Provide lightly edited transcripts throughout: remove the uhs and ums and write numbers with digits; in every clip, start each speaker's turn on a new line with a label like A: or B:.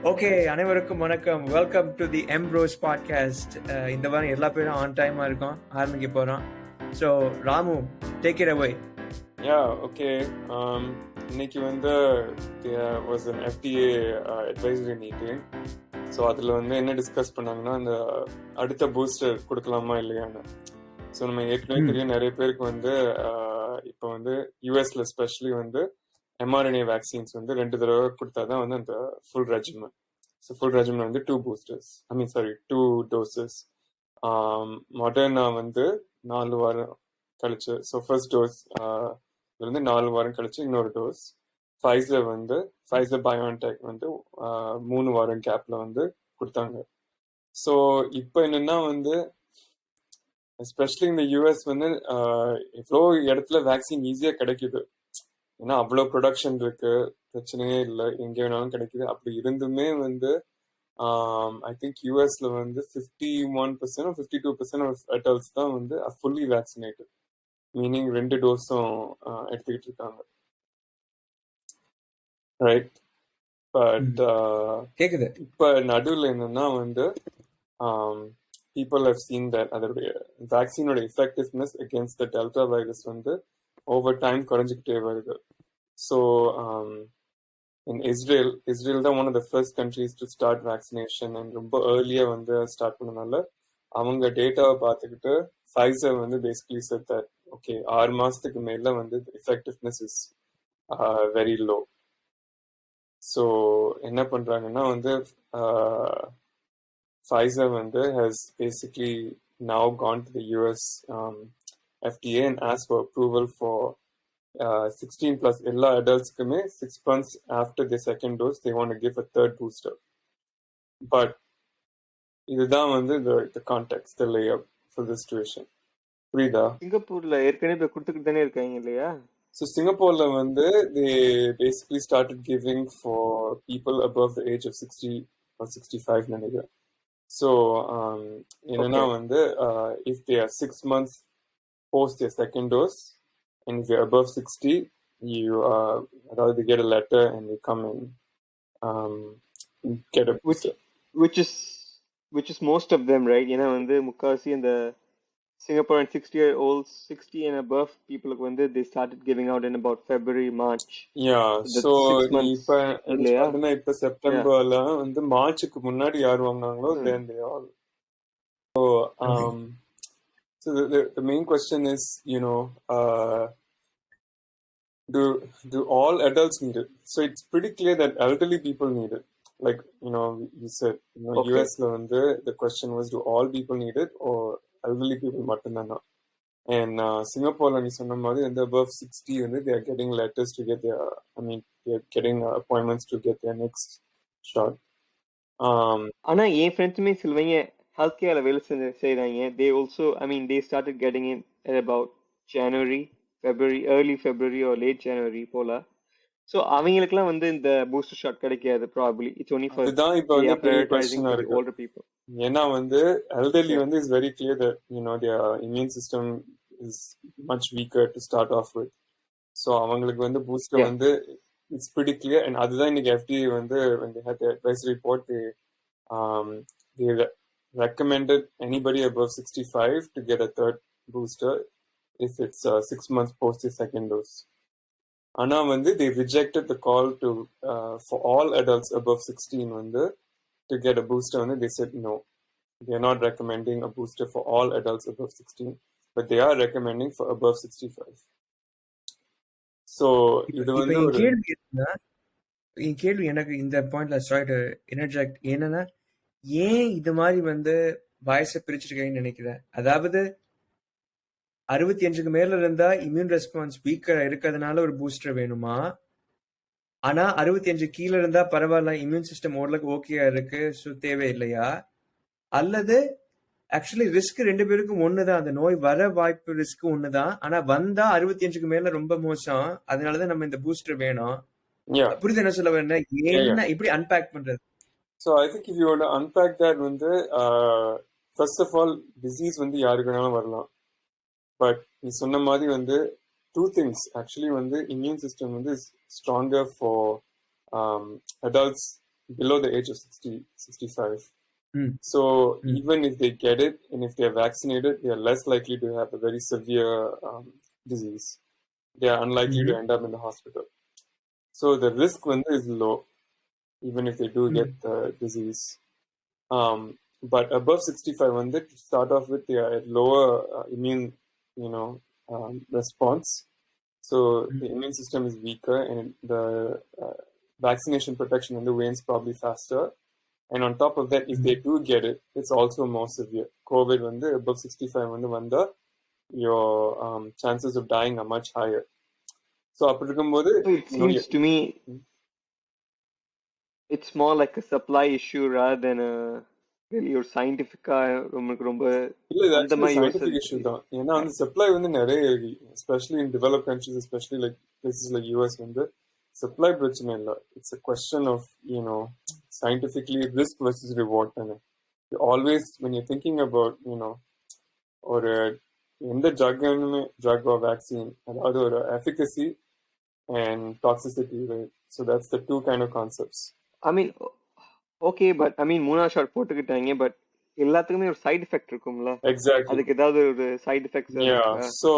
A: Okay, அனைவருக்கும் வணக்கம். Welcome to the எம்ப்ரோஸ் பாட்காஸ்ட். இந்த வாரம் எல்லா பேரும் ஆன் டைமா இருக்கோம், ஆரம்பிக்க போறோம். So Ramu, take it away.
B: Okay. இன்னைக்கு வந்து there was an FDA advisory meeting. So அதில் வந்து என்ன டிஸ்கஸ் பண்ணாங்கன்னா, அந்த அடுத்த பூஸ்டர் கொடுக்கலாமா இல்லையான்னு. ஸோ நம்ம ஏற்கனவே தெரியும், நிறைய பேருக்கு வந்து இப்போ வந்து யூஎஸ்ல ஸ்பெஷலி வந்து mRNA வேக்சின்ஸ் வந்து 2 தடவை கொடுத்தாதான் வந்து அந்த full regiment. So full regiment வந்து 2 டோசஸ். மொடர்னா வந்து 4 வாரம் கழிச்சு, ஸோ ஃபர்ஸ்ட் டோஸ் வந்து 4 வாரம் கழிச்சு இன்னொரு டோஸ். ஃபைசர் பயோன்டெக் வந்து 3 வாரம் கேப்ல வந்து கொடுத்தாங்க. ஸோ இப்போ என்னன்னா வந்து எஸ்பெஷலி இந்த யூஎஸ் வந்து எவ்வளோ இடத்துல வேக்சின் ஈஸியாக கிடைக்குது. ஏன்னா அவ்வளோ ப்ரொடக்ஷன் இருக்கு, பிரச்சனையே இல்லை, எங்கே வேணாலும் கிடைக்குது. அப்படி இருந்துமே வந்து ஐ திங்க் யூஎஸ்ல வந்து 51% 52% ஆஃப் அடல்ட்ஸ் தான் வந்து ஃபுல்லி வேக்சினேட்டட், மீனிங் 2 டோஸும் எடுத்துக்கிட்டு இருக்காங்க. ரைட். பட்
A: கேக்குது.
B: இப்போ நடுவில் என்னன்னா வந்து people have seen that அதோடைய வேக்சினோட effectiveness against the delta virus வந்து ஓவர் டைம் குறைஞ்சிக்கிட்டே வருது. ஸோ இன் இஸ்ரேல் தான் one of the first countries to start vaccination. And ரொம்ப ஏர்லியாக வந்து ஸ்டார்ட் பண்ணனால அவங்க டேட்டாவை பார்த்துக்கிட்டு ஃபைசர் வந்து பேசிக்கலி செட் தட் ஓகே 6 மாசத்துக்கு மேல வந்து effectiveness is very low. So என்ன பண்றாங்கன்னா வந்து Pfizer வந்து has basically now gone to the US FDA and asked for approval for 16 plus எல்லா adultsக்குமே 6 months after the second dose they want to give a third booster. But இதுதான் வந்து the context, the layup for the situation. புரியுதா?
C: சிங்கப்பூர்ல ஏற்கனவே கொடுத்துக்கிட்டு தானே இருக்காங்க இல்லையா?
B: So சிங்கப்பூர்ல வந்து they basically started giving for people above the age of 60 or 65 நினைக்கிறேன். So என்னன்னா வந்து if they are 6 months post their second dose and if you're above 60 you they get a letter and they come and get a booster.
C: which is most of them, right? ஏன்னா வந்து முக்காசி இந்த Singapore and 60-year-olds, 60 and above people வந்து they started giving out in about February, March.
B: So இப்ப செப்டம்பர்ல வந்து மார்ச்சுக்கு முன்னாடி யார் வாங்குனாங்களோ then they all. So the main question is, do all adults need it? So it's pretty clear that elderly people need it. Like, you said, US la வந்து the question was, do all people need it or elderly people மட்டும்தானா? And Singapore நீ சொன்ன மாதிரி வந்து above 60 வந்து they are getting letters to get their, they are getting appointments to get their next shot.
C: ஆனா என் ஃப்ரெண்ட்ஸுமே சிலவங்க health கேர்ல வேலை செய்றாங்க. they also, they started getting it at about early February or late January போல. So அவங்களுக்குலாம் வந்து இந்த booster shot கிடைக்காது probably. It's only for prioritizing for the older people.
B: ஏன்னா வந்து elderly வந்து is very clear that their immune system is much weaker to start off with. So அவங்களுக்கு வந்து பூஸ்டர் வந்து it's pretty clear. And அதுதான் இன்னைக்கு FDA வந்து when they had their advisory report they recommended anybody above 65 to get a third booster if it's 6 months post the second dose. ஆனா வந்து they rejected the call to for all adults above 16 வந்து to get a booster. வந்து they said no, they are not recommending a booster for all adults above 16, but they are recommending for above 65. So இது வந்து
A: கேள்வி எனக்கு இந்த பாயிண்ட்ல straight இன்டர்ஜெக்ட் என்னன்னா, ஏன் இது மாதிரி வந்து வயசை பிரிச்சிருக்கேன்னு நினைக்கிறேன். அதாவது 65க்கு மேல இருந்தா இம்யூன் ரெஸ்பான்ஸ் வீக்கா இருக்கிறதுனால ஒரு பூஸ்டர் வேணுமா? ஆனா 65 கீழே இருந்தா பரவாயில்ல, இம்யூன் சிஸ்டம் ஓரளவுக்கு ஓகேயா இருக்கு, ஸோ தேவை இல்லையா? அல்லது ஆக்சுவலி ரிஸ்க் 2 பேருக்கும் ஒண்ணுதான், அந்த நோய் வர வாய்ப்பு ரிஸ்க் ஒண்ணுதான். ஆனா வந்தா 65க்கு மேல ரொம்ப மோசம், அதனாலதான் நம்ம இந்த பூஸ்டர் வேணும். புரியுது என்ன சொல்ல வேணும்? என்ன இப்படி அன்பேக் பண்றது?
B: So I think if you want to unpack that வந்து first of all disease வந்து யாருக்கு வேணாலும் வரலாம். பட் நீ சொன்ன மாதிரி வந்து 2 things actually வந்து immune system வந்து is stronger for adults below the age of 60, 65.
A: Mm.
B: So
A: Mm.
B: even if they get it and if they're vaccinated, they are less likely to have a very severe disease. They are unlikely to end up in the hospital. So the risk is low, even if they do get the disease. But above 65, to start off with, they are at lower immune, response. So the immune system is weaker, and the vaccination protection wanes probably faster. And on top of that, if they do get it, it's also more severe. COVID above 65 vanda, your chances of dying are much higher. So
C: it seems to me it's more like a supply issue rather than a really ஒரு சயின்டிஃபிக்கா ரொம்ப
B: இல்ல இது
C: அந்த
B: actually
C: மாதிரி
B: scientific issue தான். ஏன்னா supply நிறைய especially in develop countries, especially like places like US supply பிரச்சனை இல்லை. It's a question of scientifically risk versus reward தானே. Always when you're thinking about ஒரு எந்த drug or vaccine, அதாவது ஒரு efficacy and toxicity, right? So that's the two kind of concepts.
C: I mean, okay, but I mean மூணாவது shot போட்டுக்கிட்டாங்க, but எல்லாத்துக்குமே ஒரு side effect இருக்கும்ல.
B: Exactly.
C: அதுக்கு ஏதாவது ஒரு சைடு எஃபெக்ட்ஸ் இருக்கா?
B: So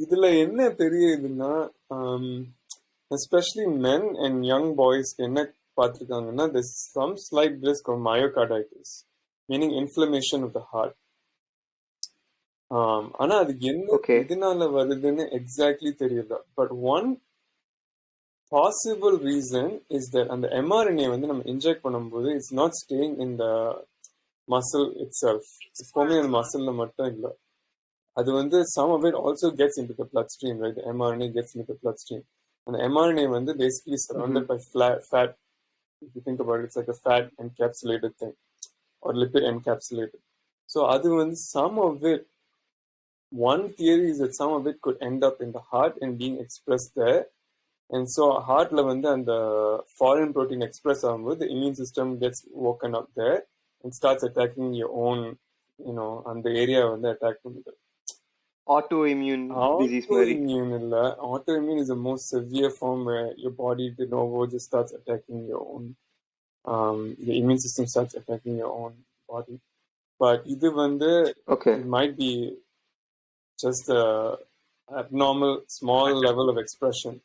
B: இதுல என்ன தெரியுதுன்னா, especially men and young boys என்ன பார்த்திருக்காங்கன்னா, there's some slight risk of myocarditis, meaning inflammation of the heart. ஆனா அது எதனால வருதுன்னு எக்ஸாக்ட்லி தெரியல. But one possible reason is that அந்த mRNA நம்ம இன்ஜெக்ட் பண்ணும்போது it's not staying in the muscle itself. எப்பவுமே அந்த மசில்ல மட்டும் இல்ல, அது some of it also gets into the bloodstream, right? The mRNA gets into the bloodstream. And the mRNA basically surrounded by fat. If you think about it, it's like a fat encapsulated thing or lipid encapsulated. So some of it, one theory is that some of it could end up in the heart and being expressed there. And so heart la and the foreign protein express the immune system gets woken up there and starts attacking your own, and the area attack the
C: autoimmune disease.
B: Autoimmune is the most severe form where your body de novo just starts attacking your own, the immune system starts attacking your own body. But it might be just a abnormal small level of expression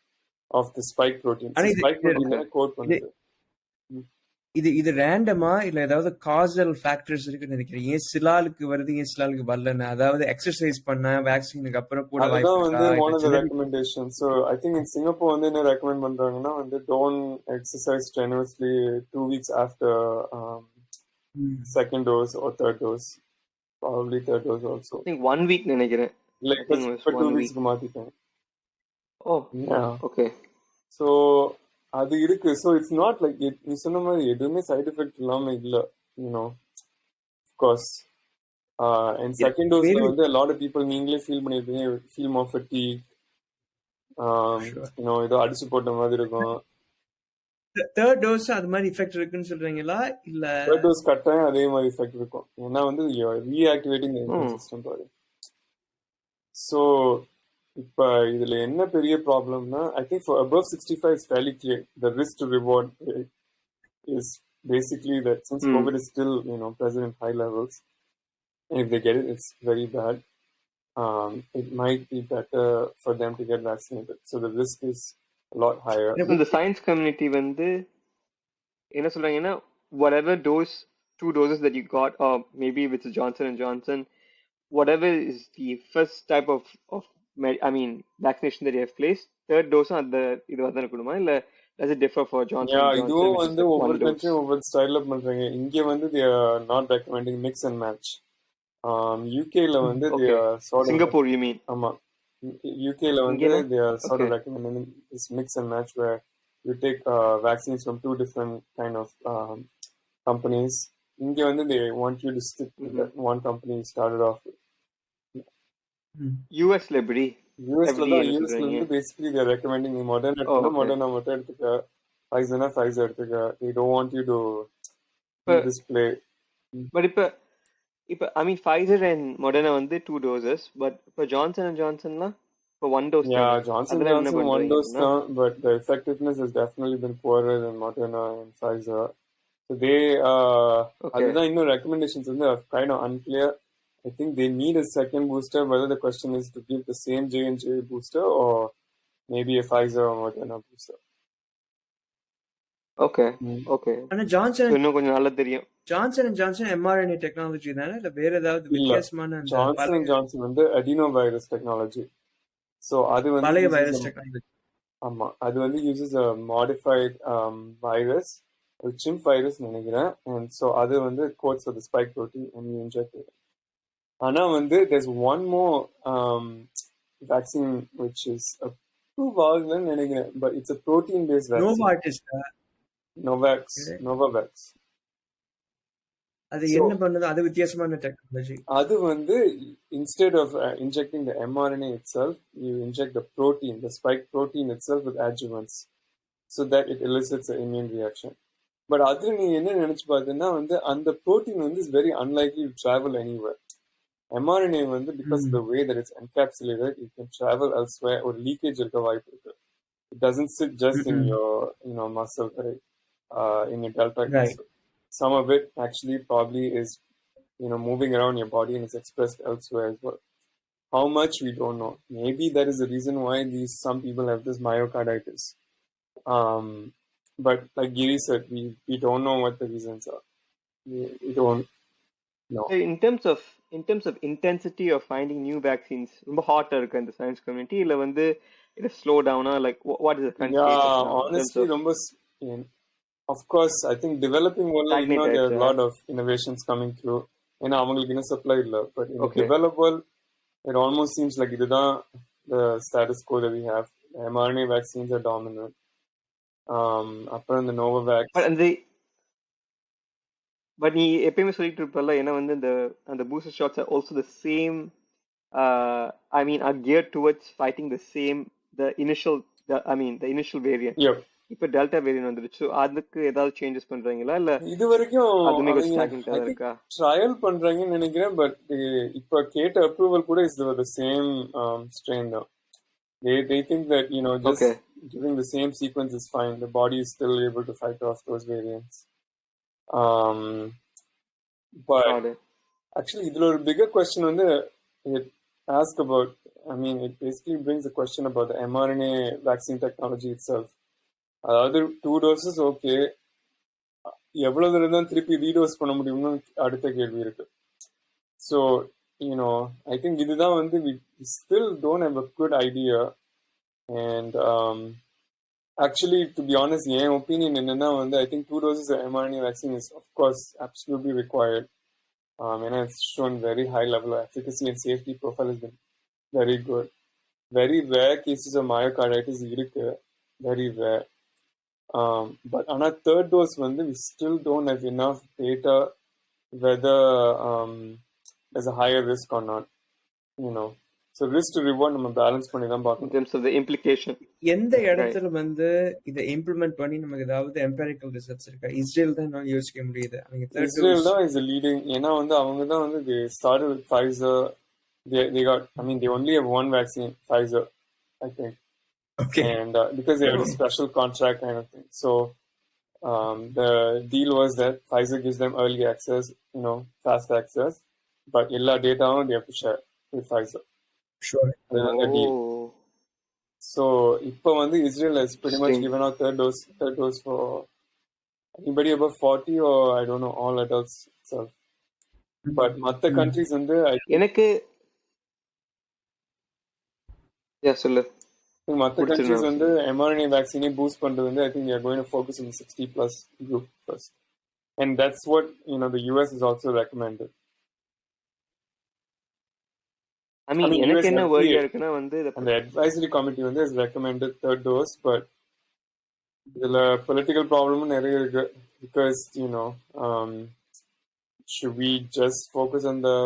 B: of the spike protein. Spike protein code பண்ணுது.
A: இது ரேண்டமா இல்ல ஏதாவது castle factors இருக்குன்னு நினைக்கிறேன். ஏன் சிலாலுக்கு வருது, ஏன் சிலாலுக்கு வரலன்னு. அதாவது எக்ஸசைஸ் பண்ண வேக்சினுக்கு அப்புறம் கூட
B: one of the recommendations. So I think in Singapore என்ன ரெக்கமெண்ட் பண்றாங்கன்னா don't exercise strenuously 2 weeks after second dose or third dose. Probably third dose also.
C: I think 1 week நினைக்கிறேன்.
B: Like for 2 weeks மாத்திட்டாங்க.
C: Oh, yeah. Okay.
B: So அது இருக்கு. So it's not like நீ சொன்ன மாதிரி எதுவுமே சைடு எஃபெக்ட் இல்லாம இல்ல, of course. And second dose a lot of people நீங்களே ஃபீல் பண்ணிருப்பீங்க, feel more fatigue, ஏதோ அடிச்சு போட்ட மாதிரி இருக்கும்.
A: தேர்ட் டோஸ் அது மாதிரி எஃபெக்ட் இருக்குன்னு சொல்றீங்களா? இல்ல
B: தேர்ட் டோஸ் கட்டாயம் அதே மாதிரி எஃபெக்ட் இருக்கும். ஏன்னா ரீஆக்டிவேட்டிங் தி இம்யூன் சிஸ்டம் பாரு. So இப்ப இதுல என்ன பெரிய ப்ராப்ளம்னா, I think for above 65 it's fairly clear. The risk to reward is basically that since COVID is still present in high levels, and if they get it, it's very bad. It might be better for them to get vaccinated. So the risk is a lot higher.
C: The science community என்ன சொல்றாங்கன்னா, whatever dose, 2 doses that you got, or maybe with Johnson and Johnson, whatever is the first type of vaccination that you have placed, third dose அந்த இது வந்து இருக்குமா இல்ல does it differ for Johnson and Johnson?
B: இதுவும் ஒவ்வொரு கண்ட்ரியும் ஒவ்வொரு ஸ்டைல்ல பண்றாங்க. இங்க they are not recommending mix and match. UK ல they are sort of
C: Singapore you mean?
B: ஆமா, UK ல they are sort of recommending this mix and match where you take vaccines from 2 different kind of companies. இங்க they want you to stick to that one company you started off with.
C: US library.
B: US basically they are recommending Moderna மட்டும் எடுத்துக்க, Pfizer எடுத்துக்க. They don't want you to display.
C: But இப்ப Pfizer and Moderna 2 doses, but for Johnson and Johnson for 1 dose.
B: Yeah, Johnson 1 dose, but the effectiveness has definitely been poorer than Moderna and Pfizer. So they
C: Okay.
B: அதுதான் இன்னும் recommendations வந்து are kind of unclear. I think they need a second booster. Whether the question is to give the same J&J booster or maybe a Pfizer or Moderna booster.
C: Okay. Okay.
A: ஆனா
C: So
A: Johnson
C: இன்னும் கொஞ்சம் நல்லா தெரியும்.
A: Johnson mRNA technology தானே இல்ல வேற ஏதாவது
B: இல்ல,
A: வித்தியாசமான அந்த
B: Johnson & Johnson வந்து adenovirus technology. So அது வந்து
A: பழைய
B: uses
A: வைரஸ்
B: a-
A: டெக்னாலஜி?
B: ஆமா, அது வந்து uses a modified virus, ஒரு chimp virus நினைக்கிறேன். And so அது வந்து codes for the spike protein and you inject it. ஆனா வந்து there's one more vaccine which is approved ஆகலன்னு நினைக்கிறேன், but it's a protein based vaccine.
A: நோவார்டிஸ்டா?
B: Novavax.
A: அது
B: So
A: என்ன பண்ணுது? அது வித்தியாசமான டெக்னாலஜி.
B: அது வந்து instead of injecting the mRNA itself, you inject the protein, the spike protein itself with adjuvants, so that it elicits an immune reaction. But அது நீ என்ன நினைச்சு பார்த்தீங்கன்னா வந்து அந்த protein வந்து is very unlikely to travel anywhere. mRNA வந்து because of the way that it's encapsulated, it can travel elsewhere, or leakage இருக்க வாய்ப்பு இருக்கு. It doesn't sit just in your muscle, right? In your delta T
A: Right.
B: cell. Some of it actually probably is moving around your body and is expressed elsewhere as well. How much we don't know. Maybe that is the reason why some people have this myocarditis. But like Giri said, we don't know what the reasons are. We don't know.
C: So in terms of intensity of finding new vaccines, ரொம்ப ஹாட்டா இருக்கு இந்த science community இல்ல வந்து it slow down or like what is the current
B: Yeah,
C: status now in terms
B: honestly,
C: of
B: of course, I think developing world,
C: stagnate
B: there are a
C: ஆயிடுச்சா?
B: lot of innovations coming through. ஏன்னா அவங்களுக்கு இன்னும் supply இல்ல. But in the
C: Okay.
B: developed world, it almost seems like இதுதான் the status quo that we have. mRNA vaccines are dominant. அப்புறம் இந்த Novavax.
C: But நீ எப்பயுமே சொல்லிட்டு இருப்பல, ஏன்னா வந்து அந்த booster shots are also the same, I mean are geared towards fighting the initial variant.
B: Yep.
C: இப்ப டெல்டா வேரியன்ட் வந்துருச்சு. அதுக்கு ஏதாவது சேஞ்சஸ் பண்றீங்களா இல்ல
B: இது வரைக்கும்
C: அதுமே கொஞ்சம்
B: அவங்க
C: ஸ்டாக்னிங்கா இருக்கா?
B: ட்ரையல் பண்றாங்கன்னு நினைக்கிறேன். பட் இப்ப கேட்ட அப்ரூவல் கூட இஸ் the same strain தான். They think that just
C: Okay.
B: giving the same sequence is fine. The body is still able to fight off those variants. Um, but
C: Got it.
B: actually இதுல ஒரு bigger question வந்து it ask about, it basically brings a question about the mRNA vaccine technology itself. அதாவது 2 doses okay, எவ்வளவு தூரம் தான் திருப்பி ரீடோஸ் பண்ண முடியும்னு அடுத்த கேள்வி இருக்கு. ஸோ ஐ திங்க் இதுதான் வந்து we still don't have a good idea. And actually, to be honest, N opinion என்னன்னா வந்து I think 2 doses of mRNA vaccine is of course absolutely required. And it's shown very high level of efficacy and safety profile has been very good. Very rare cases of myocarditis இருக்கு, very rare. But on our third dose வந்து we still don't have enough data whether there's a higher risk or not. So risk to reward நம்ம balance பண்ணி தான்
C: In
B: பார்க்கணும்.
C: terms of the implication.
A: எந்த இடத்துல வந்து இதை இம்ப்ளிமெண்ட் பண்ணி நமக்கு ஏதாவது எம்பரிக்கல் ரிசல்ட்ஸ் இருக்கா? இஸ்ரேல் தான் என்னால யோசிக்க முடியுது.
B: இஸ்ரேல் தான் is leading. ஏன்னா வந்து அவங்க தான் வந்து they started with Pfizer. They got, they only have one vaccine, Pfizer, I think.
A: Okay.
B: And because they have a special contract kind of thing. So the deal was that Pfizer gives them early access, fast access, but all data they have to share with Pfizer.
A: Sure.
B: Another deal. So இப்போ வந்து Israel has pretty much
C: Interesting.
B: given out third dose for anybody above 40 or I don't know, all adults itself. But மற்ற countries வந்து
C: எனக்கு சொல்லு.
B: மற்ற countries வந்து mRNA vaccine boost பண்றது வந்து I think they are going to focus on the 60 plus group first. And that's what the US is also recommended.
C: எனக்கு என்ன
B: US
C: worry இருக்குன்னா வந்து
B: the advisory committee வந்து has recommended third dose, but இதுல political problem நிறைய இருக்கு. Because should we just focus on the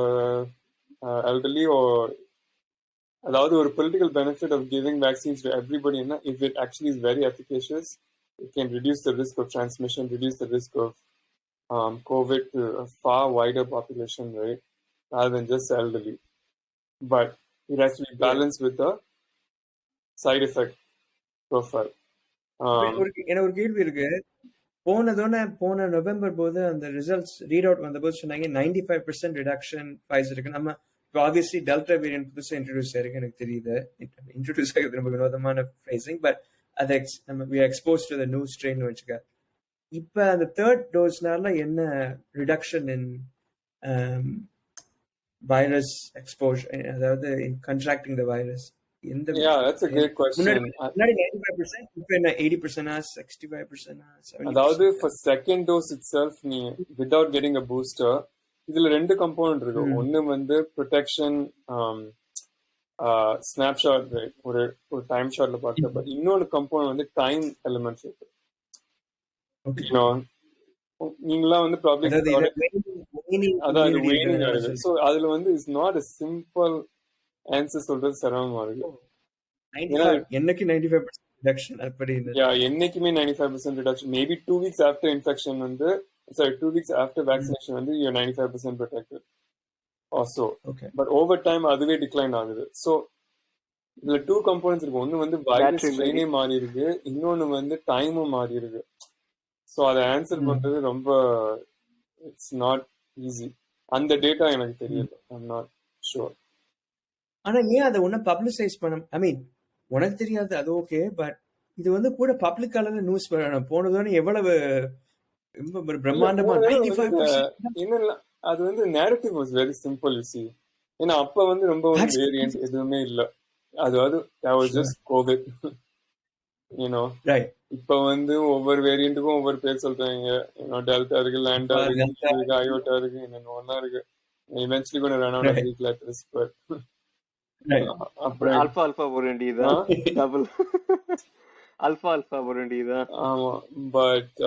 B: elderly, or அதாவது ஒரு political benefit of giving vaccines to everybody, if it actually is very efficacious, it can reduce the risk of transmission, reduce the risk of COVID to a far wider population, right, rather than just elderly. But it has to be balanced with the side effect profile.
A: எனக்கு ஒரு கேள்வி இருக்கு. போன November போது அந்த results read out வந்தபோது சொன்னாங்க 95% reduction Pfizer இருக்கு. நம்ம இப்போ ஆப்வியஸ்லி டெல்டா வேரியன்ட் புதுசாக இன்ட்ரடியூஸ் ஆயிருக்கு, எனக்கு தெரியுது. இன்ட்ரடியூஸ் ஆகிறது ரொம்ப வினோதமான ஃப்ரேசிங், பட் அதை நம்ம we expose to the new strain வச்சுக்க. இப்போ அந்த தேர்ட் டோஸ்னால என்ன ரிடக்ஷன் இன் வைரஸ் எக்ஸ்போஷர், அதாவது கண்ட்ராக்டிங் த வைரஸ் எந்த
B: that's a great question.
A: முன்னாடி 95%, இப்போ என்ன 80%, 65%,
B: அதாவது for second dose itself நீ without getting a booster இதுல ரெண்டு கம்போனன்ட் இருக்கு. ஒன்னு வந்து ப்ரொடெக்ஷன் ஸ்னாப்ஷாட், ஒரு டைம் ஷாட்ல பார்த்தா, பட் இன்னொரு கம்போனன்ட் வந்து டைம் எலிமெண்ட்ஸ் இருக்கு. நீங்களாம் வந்து ப்ராப்ளம் அதாவது வெயினிங் ஆகுது. ஸோ அதுல வந்து it's not a simple answer சொல்றது சிரமமா இருக்கு.
A: என்னைக்கு 95% ரிடக்ஷன் அப்படின்னு
B: என்னைக்குமே 95% reduction. Maybe 2 weeks after infection வந்து 2 weeks ஆஃப்டர் வேக்சினேஷன் வந்து you're 95% protected also. But over time அதுவே டிக்ளைன் ஆகுது. ஸோ இதுல 2 கம்போனன்ட்ஸ் இருக்கு. ஒன்னு வந்து வைரஸ் ஸ்ட்ரெயினே மாறி இருக்கு, இன்னொன்னு வந்து டைமும் மாறி இருக்கு. ஸோ அதை ஆன்சர் பண்றது ரொம்ப இட்ஸ் நாட் ஈஸி. அந்த டேட்டா எனக்கு தெரியல, ஐம் நாட் ஷுர்.
A: ஆனா ஏன் அதை ஒன்னும் பப்ளிசைஸ் பண்ண, ஐ மீன் உனக்கு தெரியாது அது ஓகே, பட் இது வந்து கூட பப்ளிக் அளவில் நியூஸ் வரணும். போனதோன்னு எவ்வளவு பிரம்மாண்டமா 95%.
B: அது வந்து narrative was very simple you see. ஏன்னா அப்ப வந்து ரொம்ப வேரியன்ட் எதுவுமே இல்ல, அதாவது ஜஸ்ட் கோவிட், யூனோ. இப்ப வந்து ஒவ்வொரு வேரியன்ட்டுக்கும் ஒவ்வொரு பேர் சொல்றாங்க. டெல்டா இருக்கு, லாண்டா இருக்கு, அயோட்டா இருக்கு, என்னென்ன ஒன்னா இருக்கு. eventually going to run out of Greek letters, but
C: alpha ஒரு வேண்டியதா, டபுள் alpha ஒரு வேண்டியதா.
B: ஆமா, பட்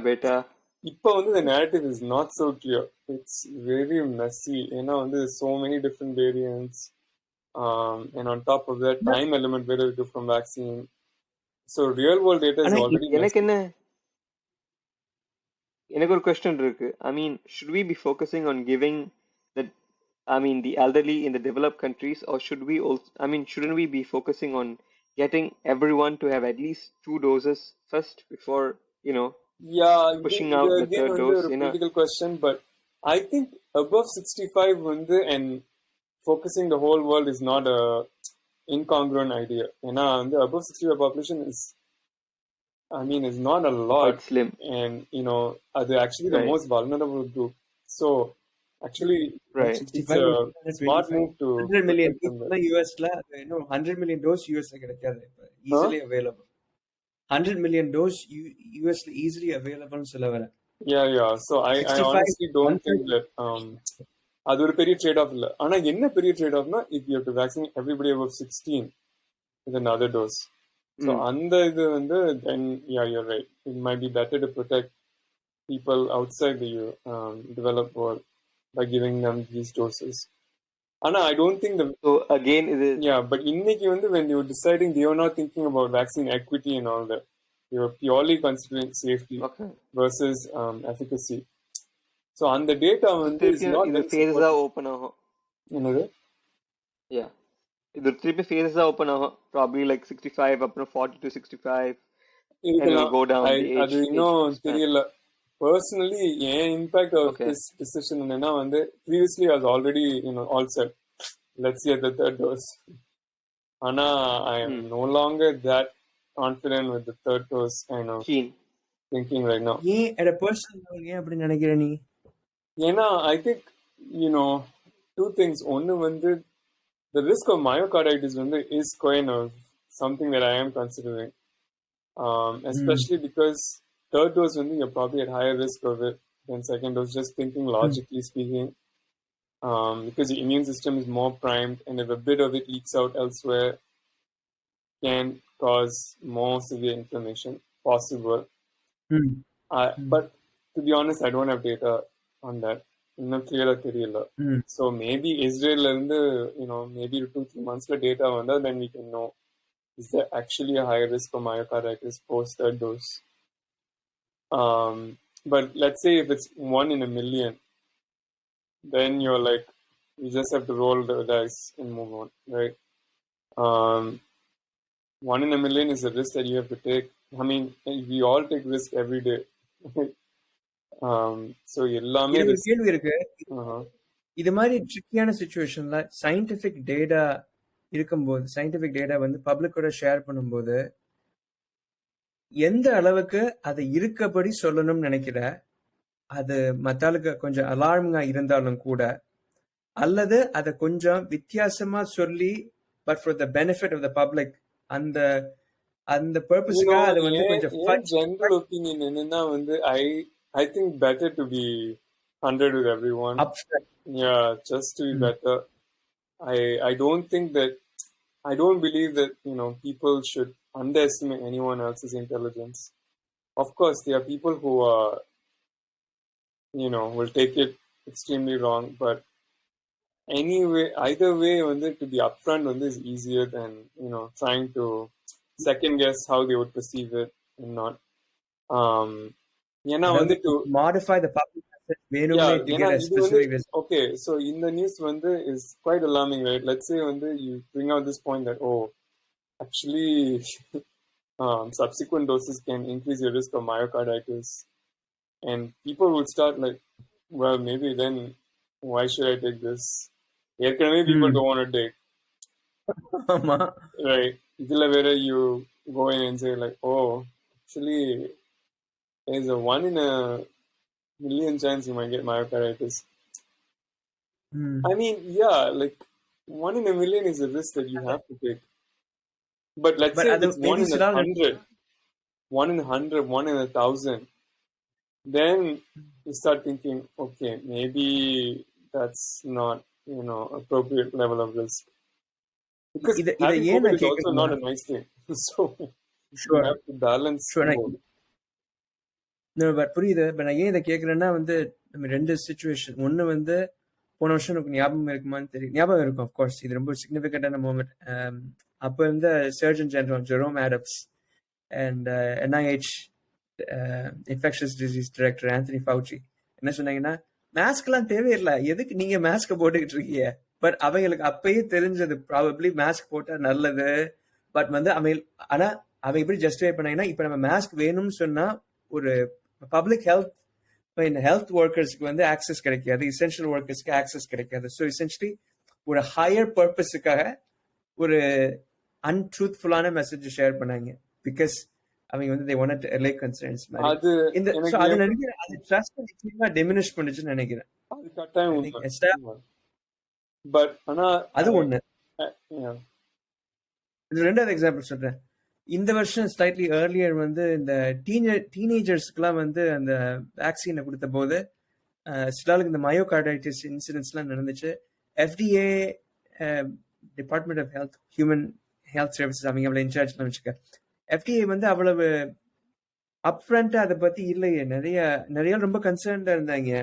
C: beta
B: இப்ப வந்து the narrative is not so clear. It's very messy. ஏன்னா வந்து so many different variants, and on top of that time element வேற இருக்கு from vaccine. So real world data is already
C: எனக்கு ஒரு question இருக்கு. I mean, should we be focusing on giving the elderly in the developed countries, or should we also, shouldn't we be focusing on getting everyone to have at least 2 doses first before, pushing out the third dose?
B: Political question, but I think above 65 and focusing the whole world is not a incongruent idea. The above 65 population is not a lot.
C: Quite slim.
B: And, they're actually the most vulnerable group. So, actually, it's a smart move to
A: 100 million people US la, 100 million dose US la கிடைக்காது, easily available. 100 million dose US la easily available சொல்ல வர.
B: Yeah. So I honestly don't think that அது ஒரு பெரிய trade off இல்ல. ஆனா என்ன பெரிய trade ஆஃப்னா, if you have to vaccinate everybody above 16 with another dose. So அந்த இது வந்து then you're right. It might be better to protect people outside the developed world by giving them these doses. Anna, I don't think
C: so again it is,
B: but இன்னைக்கு வந்து when you're deciding, they are not thinking about vaccine equity and all that. You're purely considering safety versus efficacy. So on the data வந்து is not
C: the phases are open ஆகும்.
B: என்னது?
C: இது திருப்பி phases are open ஆகும், probably like 65 up to 40 to 65 and it will go down the age.
B: அது இன்னும் தெரியல. Personally, impact of this decision என்னன்னா வந்து, previously I was already all set. Let's see at the third dose. Anna, I am no longer that confident with the third dose kind of thinking right now.
A: At a personal level, அப்படி நினைக்கிற நீ?
B: ஏன்னா I think, 2 things. One வந்து the risk of myocarditis is kind of something that I am considering, especially because third dose you're probably at higher risk of it than second dose, just thinking logically speaking, because the immune system is more primed, and if a bit of it leaks out elsewhere, can cause more severe inflammation possible. But to be honest, I don't have data on that. இன்னும் clear-ஆ தெரியல. So maybe Israel இருந்து maybe 2-3 months data வந்தா, then we can know, is there actually a higher risk of myocarditis post third dose. But let's say if it's 1 in a million, then you're like, you just have to roll the dice and move on, right? 1 in a million is a risk that you have to take. I mean, we all take risk every day So எல்லாமே
A: எனக்கு ஒரு கேள்வி இருக்கு.
B: uh-huh.
A: இது மாதிரி ட்ரிக்கியான சுச்சுவேஷன்ல scientific data இருக்கும்போது, scientific data வந்து பப்ளிக்கோட ஷேர் பண்ணும்போது எந்த அளவுக்கு அதை இருக்கபடி சொல்லணும்னு நினைக்கிற, அது மத்தாளுக்கு கொஞ்சம் அலார்மிங்கா இருந்தாலும் கூட, அல்லது அதை கொஞ்சம் வித்தியாசமா சொல்லி but for the benefit of the public அந்த அந்த பர்பஸுக்காக அதை வந்து கொஞ்சம்
B: general opinion என்னன்னா வந்து I think better to be 100 with everyone.
A: upfront.
B: Yeah, just to be better. I don't think that I don't believe that people should underestimate anyone else's intelligence. Of course, there are people who are will take it extremely wrong, but anyway, either way, to be upfront is easier than trying to second guess how they would perceive it and not.
A: To modify the public message வேணும்னே to get a specific result.
B: Okay, so in the news is quite alarming, right? Let's say you bring out this point that actually subsequent doses can increase your risk of myocarditis, and people would start like, well, maybe then why should I take this? Maybe people don't want to take. Right. Whether you go in and say like, oh, actually there's a 1 in a million chance you might get myocarditis. I mean, yeah, like 1 in a million is a risk that you have to take. But let's say it's 1 in 100, 1 in 100, 1 in 1,000. Then you start thinking, okay, maybe that's not, appropriate level of risk. Because having COVID is also not a nice thing. So you have to balance.
A: புரியுது. இப்ப நான் ஏன் இதை கேட்கிறேன்னா வந்து நம்ம ரெண்டு situation. ஒண்ணு வந்து போன வருஷம் எனக்கு ஞாபகம் இருக்குமான்னு தெரியும். ஞாபகம் இருக்கும் அப்கோர்ஸ். இது ரொம்ப சிக்னிபிகண்டான மூமெண்ட். அப்ப இருந்த surgeon general Jerome Adams and NIH infectious disease director Anthony Fauci என்ன சொன்னாங்கன்னா, மாஸ்க் எல்லாம் தேவையில்லை, எதுக்கு நீங்க மாஸ்க் போட்டுக்கிட்டு இருக்கீங்க. பட் அவங்களுக்கு அப்பயே தெரிஞ்சது ப்ராபப்ளி மாஸ்க் போட்டா நல்லது. பட் வந்து ஆனா அவங்க எப்படி ஜஸ்டிஃபை பண்ணாங்கன்னா, இப்ப நம்ம மாஸ்க் வேணும்னு சொன்னா ஒரு பப்ளிக் ஹெல்த் ஒர்க்கர்ஸ்க்கு வந்து ஆக்சஸ் கிடைக்காது, எசென்ஷியல் ஒர்க்கர்ஸ்க்கு ஆக்சஸ் கிடைக்காது. ஸோ எசென்ஷியலி ஒரு ஹையர் பர்பஸுக்காக ஒரு அன்ட்ரூத்ஃபுல்லான மெசேஜ் ஷேர் பண்ணாங்க. பிகாஸ் அவங்க வந்து they wanted to allay concerns மாதிரி. அது நினைக்கிறேன் அது ட்ரஸ்ட் நிச்சயமா டிமினிஷ் பண்ணுச்சுன்னு நினைக்கிறேன்.
B: அது கட்டாயம். பட் ஆனா
A: அது ஒண்ணு. இது ரெண்டாவது எக்ஸாம்பிள் சொல்றேன். இந்த வருஷம் ஸ்லைட்லி ஏர்லியர் வந்து இந்த டீனேஜர்ஸ்க்குலாம் வந்து அந்த வேக்சினை கொடுத்த போது சிலாளுக்கு இந்த மயோகார்டைட்டிஸ் இன்சிடென்ட்ஸ்லாம் நடந்துச்சு. FDA department of health human health services அவங்க அவ்வளோ இன்சார்ஜ்லாம் வச்சுக்க. FDA வந்து அவ்வளவு அப்ஃப்ரண்டா அதை பத்தி இல்லையே. நிறைய ரொம்ப கன்சர்ன்டா இருந்தாங்க,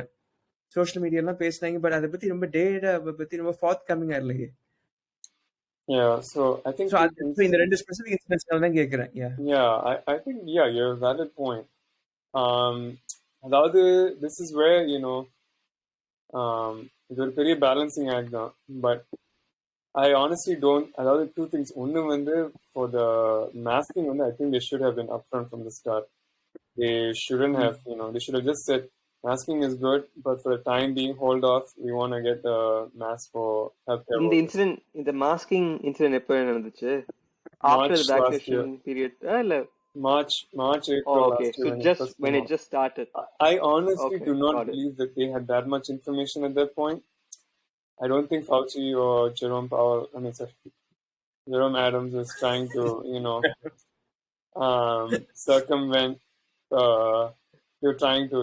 A: சோஷியல் மீடியாலாம் பேசினாங்க. பட் அதை பத்தி ரொம்ப டேட்டா பத்தி ரொம்ப ஃபார்த் கம்மிங்கா இல்லையே.
B: Yeah, so I think
A: இந்த ரெண்டு ஸ்பெசிபிக் இன்சிடென்ட்ஸ்னால தான் கேக்குறேன்.
B: Yeah, I think you have a valid point. அதாவது this is where இது ஒரு பெரிய பேலன்சிங் ஆக்ட் தான். But I honestly don't. அதாவது two things. ஒன்னு வந்து for the masking I think they should have been upfront from the start. They shouldn't have, they should have just said masking is good, but for the time being, hold off. We want to get the mask for healthcare.
C: In the masking incident எப்போ நடந்துச்சு? After the vaccination period.
B: March, April.
C: Oh, okay. So just when it just started.
B: I honestly do not believe that they had that much information at that point. I don't think Fauci or Jerome Adams was trying to, circumvent. They were trying to,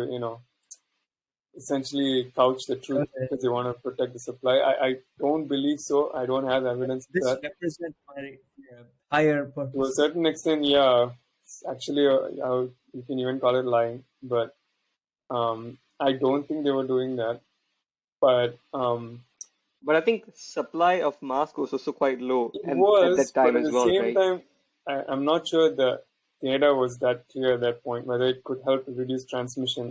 B: essentially couch the truth because they want to protect the supply. I don't believe so. I don't have evidence
A: for that. This represents my higher purpose.
B: To a certain extent, yeah. Actually, you can even call it lying. But I don't think they were doing that.
C: But I think supply of masks was also quite low
B: at that time as well, right? At the same time, I'm not sure the data was that clear at that point, whether it could help to reduce transmission.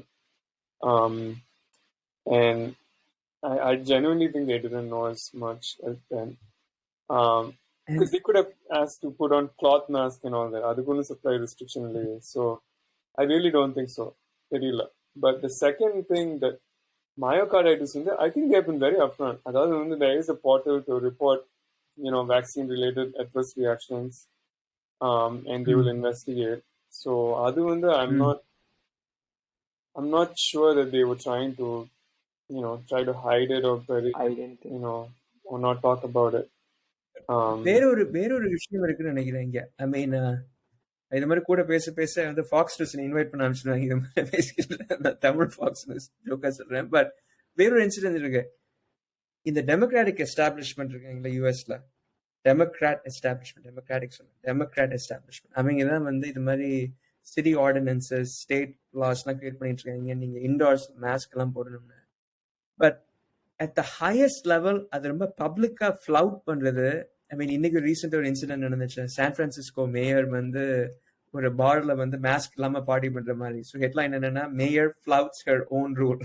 B: And I genuinely think they didn't know as much as then. Because they could have asked to put on cloth mask and all that. That's supply restriction. So I really don't think so. தெரியல. But the second thing that myocarditis, I think they have been very upfront. அதாவது there is a portal to report, vaccine related adverse reactions, and they will investigate. So I'm not sure that they were trying to, try to hide it or bury it,
C: I didn't think.
B: or not talk about it.
A: வேறொரு விஷயம் இருக்குன்னு நினைக்கிறேன் இங்க. ஐ மீன் இது மாதிரி கூட பேச பேச வந்து ஃபாக்ஸ் நியூஸ் இன்வைட் பண்ண ஆரம்பிச்சிருவாங்க. இது மாதிரி பேசிக்கிட்டு தமிழ் ஃபாக்ஸ் நியூஸ் ஜோக்கா சொல்றேன். பட் வேறொரு இன்சிடென்ட் இருக்கு. இந்த டெமோக்ராட்டிக் எஸ்டாப்ளிஷ்மெண்ட் இருக்குங்களா யூஎஸ்ல, டெமோக்ராட் எஸ்டாப்ளிஷ்மெண்ட் அவங்க தான் வந்து இது மாதிரி சிட்டி ஆர்டினன்சஸ், ஸ்டேட் லாஸ் எல்லாம் கிரியேட் பண்ணிட்டு இருக்காங்க. நீங்க இன்டோர்ஸ் மாஸ்க் எல்லாம் போடணும்னு. But at the highest level அது ரொம்ப பப்ளிக்கா ஃபிளவுட் பண்றது. ஐ மீன் இன்னைக்கு ரீசெண்டா ஒரு இன்சிடென்ட் நடந்துச்சு. சான் பிரான்சிஸ்கோ மேயர் வந்து ஒரு பார்ல வந்து மாஸ்க் இல்லாம பார்ட்டி பண்ற மாதிரி. ஸோ ஹெட்லைன் என்னன்னா, மேயர் ஃபிளவுட்ஸ் ஹர் ஓன் ரூல்.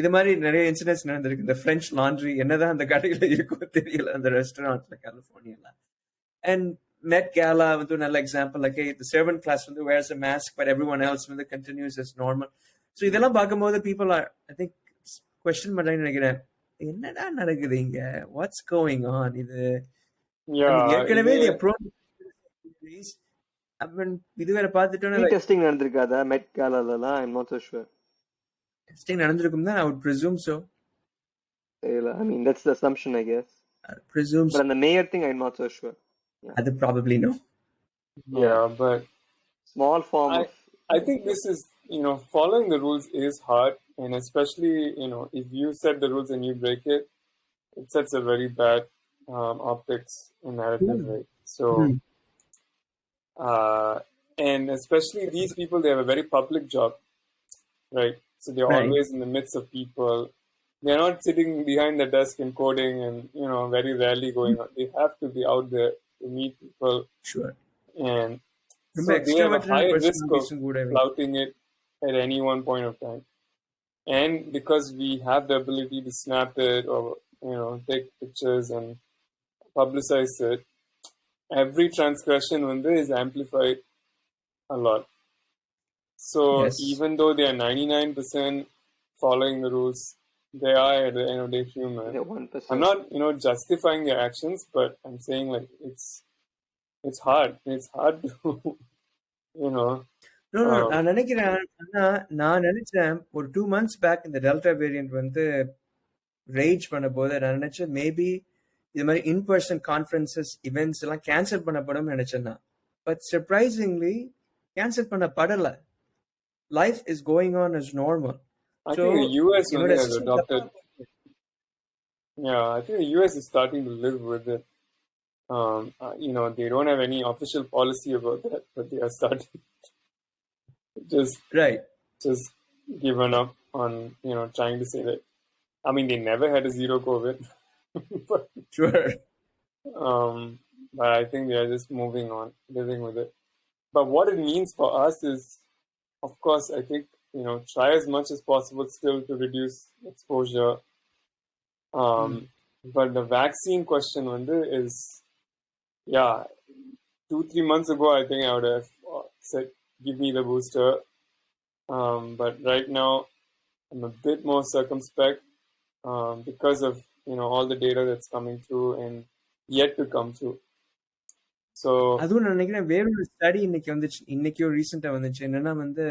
A: இது மாதிரி நிறைய இன்சிடென்ட்ஸ் நடந்திருக்கு. இந்த பிரெஞ்ச் லாண்ட்ரி என்னதான் அந்த கடையில இருக்கோ தெரியல, அந்த ரெஸ்டாரண்ட்ல கலிபோர்னியால. அண்ட் மெட் கேலா வந்து ஒரு நல்ல example. Like the servant class வந்து wears a mask but everyone else வந்து கண்டினியூஸ் அஸ் நார்மல். ஸோ இதெல்லாம் பார்க்கும்போது people are I think question பண்றாங்கன்னு நினைக்கிறேன், என்னடா நடக்குது இங்க, வாட்ஸ் கோயிங் ஆன்? இது ஏற்கனவே இது வேற பார்த்துட்டோம்னா
C: டெஸ்டிங் நடந்திருக்காதா மெட் கேலால? I am not so sure.
A: Testing நடந்திருக்கும் தான், I would presume so.
C: I mean, that's the assumption, I guess.
A: Presume.
C: But on the mayor thing, I'm not so sure.
A: Yeah. Probably no.
B: Yeah, but
C: small form of...
B: I think this is, following the rules is hard, and especially, if you set the rules and you break it, it sets a very bad optics and narrative, right? So, and especially these people, they have a very public job, right? So they're always in the midst of people. They're not sitting behind the desk and coding and, very rarely going out. They have to be out there to meet people.
A: Sure.
B: And so they have a high risk of flouting it at any one point of time. And because we have the ability to snap it or, take pictures and publicize it, every transgression is amplified a lot. So even though they are 99% following the rules, they are at the end of the day human.
C: 1%.
B: I'm not, justifying their actions, but I'm saying like it's hard. It's hard to,
A: No, நான் நினைச்சேன் ஒரு 2 months back இந்த delta variant வந்து rage பண்ண போது நான் நினைச்சேன் maybe இது மாதிரி இன்பர்சன் கான்ஃபரன்சஸ் இவெண்ட்ஸ் எல்லாம் கேன்சல் பண்ணப்படும் நினைச்சேன். பட் சர்ப்ரைசிங்லி கேன்சல் பண்ணப்படல. Life is going on as normal.
B: I think the US has adopted. Yeah, I think the US is starting to live with it. They don't have any official policy about that, but they are starting just given up on trying to say that. I mean, they never had a zero COVID. But,
A: sure.
B: But I think they are just moving on, living with it. But what it means for us is, of course, I think, try as much as possible still to reduce exposure. But the vaccine question is, 2-3 months ago, I think I would have said, give me the booster. But right now, I'm a bit more circumspect because of, all the data that's coming through and yet to come through. So,
A: அதுவும் நான் நினைக்கிறேன் வேறொரு study இன்னைக்கோ ரீசெண்டா வந்துச்சு. என்னன்னா வந்து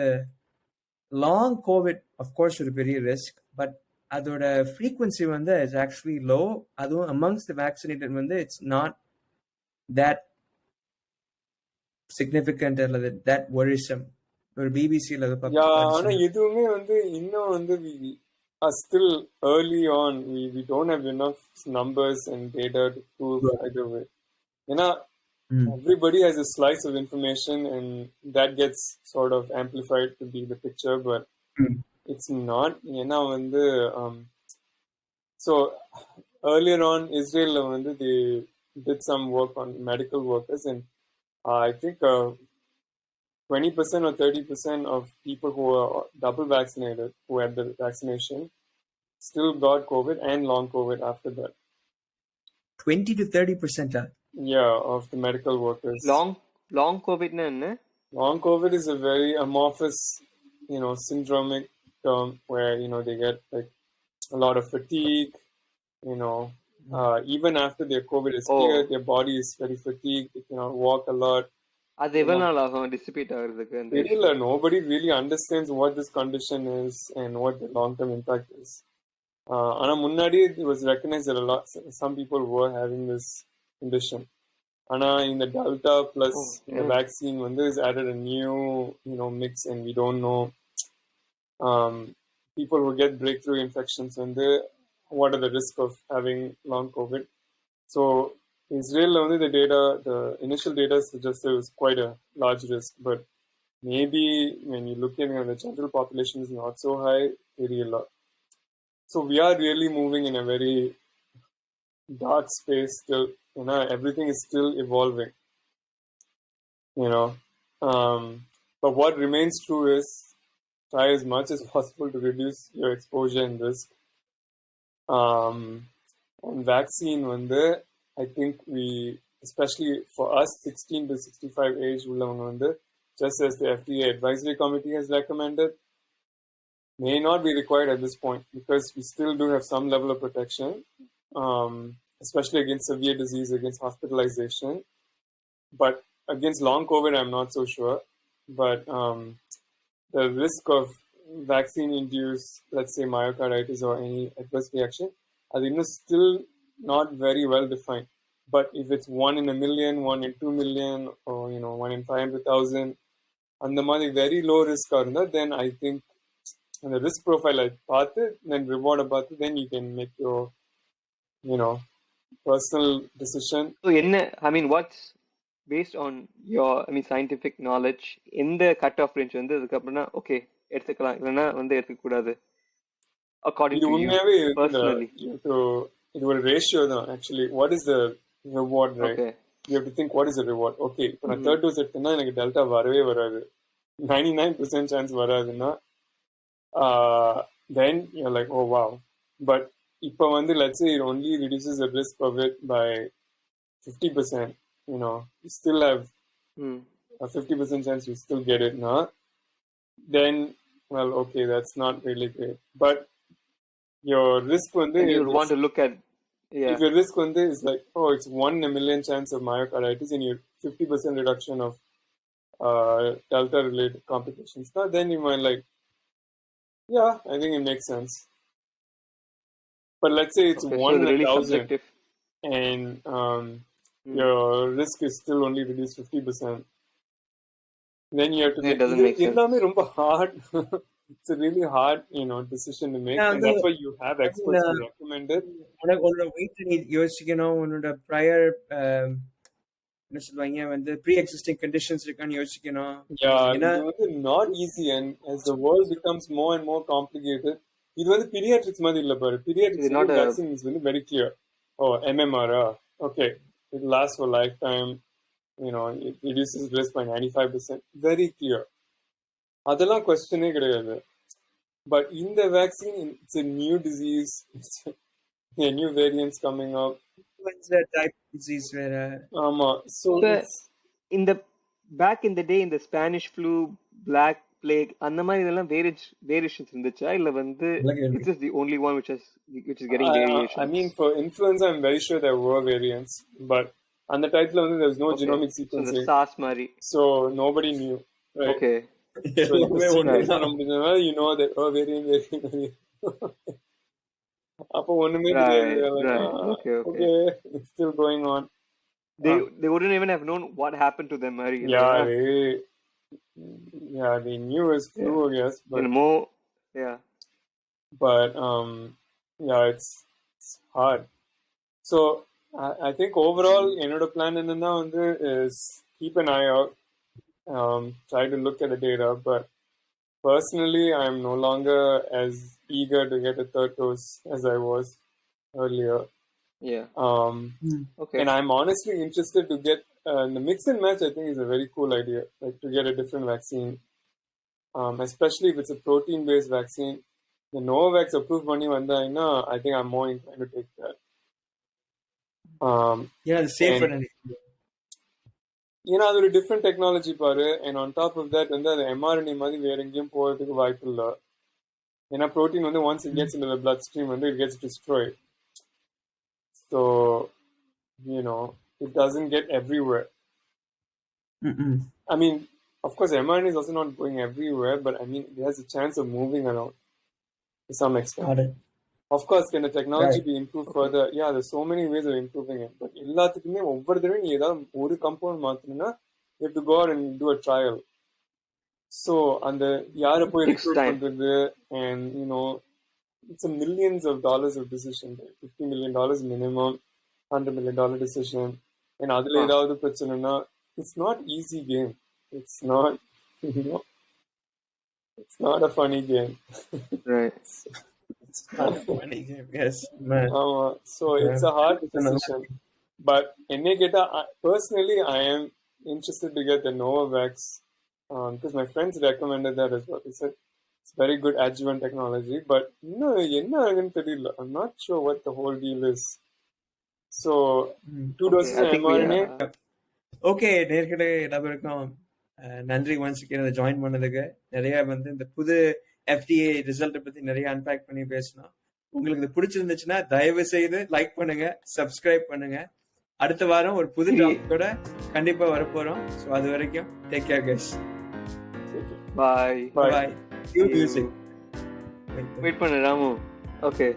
A: long Covid of course ஒரு பெரிய ரிஸ்க், பட் அதோட ஃப்ரீக்வன்சி வந்து இட்ஸ் ஆக்சுவலி லோ. அதுவும் அமங்ஸ்ட் வேக்சினேட்டட் வந்து இட்ஸ் நாட் தட் சிக்னிஃபிகண்ட் அல்லது தட் வரிசம். ஒரு பிபிசியில்
B: ஆனா எதுவுமே இன்னும் we are still early on. We don't have enough numbers and data to prove either way. Everybody has a slice of information and that gets sort of amplified to be the picture, but it's not. So earlier on, Israel they did some work on medical workers, and I think 20% or 30% of people who were double vaccinated, who had the vaccination, still got COVID and long COVID after that.
A: 20 to 30%?
B: Yeah, of the medical workers.
C: Long COVID na?
B: Long COVID is a very amorphous syndromic term where, they get like a lot of fatigue, even after their COVID is cleared, their body is very fatigued, they cannot walk a lot.
C: அது எவ்வளவு நாள் ஆகும் dissipate ஆகுறதுக்கு அந்த
B: தெரியல, nobody really understands what this condition is and what the long-term impact is. ஆனா முன்னாடி it was recognized that a lot, some people were having this condition. ஆனா இந்த Delta plus the vaccine has added a new mix, and we don't know people who get breakthrough infections what are the risk of having long COVID. So Israel the initial data suggests there was quite a large risk, but maybe when you look at the general population is not so high, very a lot. So we are really moving in a very dark space still. Everything is still evolving. But what remains true is try as much as possible to reduce your exposure and risk. And vaccine I think we, especially for us 16 to 65 age உள்ளவங்க just as the FDA advisory committee has recommended, may not be required at this point because we still do have some level of protection, especially against severe disease, against hospitalization. But against long COVID, I'm not so sure. But the risk of vaccine-induced, let's say, myocarditis or any adverse reaction, I think is still not very well defined. But if it's 1 in a million, 1 in 2 million, or 1 in 500,000, and the money very low risk, then I think the risk profile I path it, then reward about it, then you can make your personal decision.
C: So what's based on your scientific knowledge in the cutoff range அதுக்கப்புறம்னா okay எடுத்துக்கலாம் இல்லனா எடுத்துக்க கூடாது according to you personally?
B: இது ஒரு ratio தான் actually. What is the reward, right? Okay. You have to think what is the reward. Okay, இப்போ நான் third dose எடுத்தேன்னா எனக்கு டெல்டா வரவே வராது, 99% chance வராதுன்னா then you're like, oh wow. But இப்போ let's say it only reduces the risk of it by 50%, you still have a 50% chance you still get it now, then well, okay, that's not really great. But your risk
C: you want to look at
B: if your risk is like, oh, it's 1 in a million chance of myocarditis and you 50% reduction of Delta related complications, then you might like, yeah, I think it makes sense. But let's say it's 1 in
C: really
B: 1,000
C: subjective,
B: and your risk is still only reduced 50%. Then you have to
C: it doesn't make sense.
B: It's hard. It's a really hard, decision to make, and that's why you have experts who recommend it.
A: உன்னோட weight நீ யோசிக்கணும், உன்னோட prior என்ன சொல்வாங்க pre-existing conditions இருக்கான்னு யோசிக்கணும்.
B: இது not easy, and as the world becomes more and more complicated, இது pediatrics மாதிரி இல்ல பாரு. Pediatrics vaccine is very clear. Oh, MMR, okay, it lasts for lifetime, it reduces risk by 95%, very clear. அதெல்லாம் questionே கிடையாது. But in the vaccine, it's a new disease, a new variants coming up,
A: influenza type disease வேற.
B: ஆமா. So
C: in the back in the day, in the Spanish flu, black plague, அந்த மாதிரி இதெல்லாம் variations இருந்துச்சா இல்ல it's just the only one which is getting variations?
B: I mean, for influenza I'm very sure there were variants, but on the title there's no genomic sequencing.
C: So the SARS மாதிரி.
B: So nobody knew, right?
C: Okay.
B: So you know that variant. அப்போ ஒண்ணுமே தெரியாது. Okay, it's still going on.
C: They wouldn't even have known what happened to them, Mary.
B: They knew it was flu, I guess, but but it's hard. So I think overall என்னோட plan என்னன்னா is keep an eye out, try to look at the data, but personally I'm no longer as eager to get a third dose as I was earlier.
C: Okay.
B: And I'm honestly interested to get the mix and match. I think is a very cool idea, like to get a different vaccine, especially if it's a protein-based vaccine. The Novavax approved money vanda, I think I'm more inclined to take that.
A: The safer.
B: ஏன்னா அது ஒரு different technology பாரு. And on top of that வந்து அது mRNA மாதிரி வேற எங்கேயும் போறதுக்கு வாய்ப்பு இல்லை. ஏன்னா ப்ரோட்டீன் வந்து once it gets in the blood stream வந்து it gets destroyed. So it doesn't get everywhere. I mean, of course, mRNA is also not going everywhere, but I mean, it has a chance of moving around to some extent. Of course, can the technology be improved further? Yeah, there's so many ways of improving it. But எல்லாத்துக்குமே ஒவ்வொரு தடவை நீ ஏதாவது ஒரு compound மாத்தணும்னா you have to go out and do a trial. So அந்த யாரை போய் recruit பண்றது, and it's a millions of dollars of decision, $50 million minimum, $100 million decision. And அதுல ஏதாவது பிரச்சனைனா it's not easy game. It's not it's not a funny game.
C: Right.
A: It's not a funny game. Yes.
B: So it's a hard decision. But personally, I am interested to get the Novavax because my friends recommended that as well. They said it's very good adjuvant technology, but I'm not sure what the whole deal is. So 2 doses of mRNA.
A: Okay, நேர்கிட்ட எல்லாருக்கும் நன்றி once again join பண்ணதுக்கு. நிறைய வந்து இந்த புது FDA ரிசல்ட்டை பத்தி நிறைய அன்பேக் பண்ணி பேசணும். உங்களுக்கு இது பிடிச்சிருந்துச்சுன்னா தயவு செய்து லைக் பண்ணுங்க, சப்ஸ்கிரைப் பண்ணுங்க. அடுத்த வாரம் ஒரு புது டாபிக்கோட கண்டிப்பா வரப்போறோம். ஸோ அது வரைக்கும் take care guys.
C: Bye
A: bye. You music
C: wait பண்ணு ராமு. ஓகே.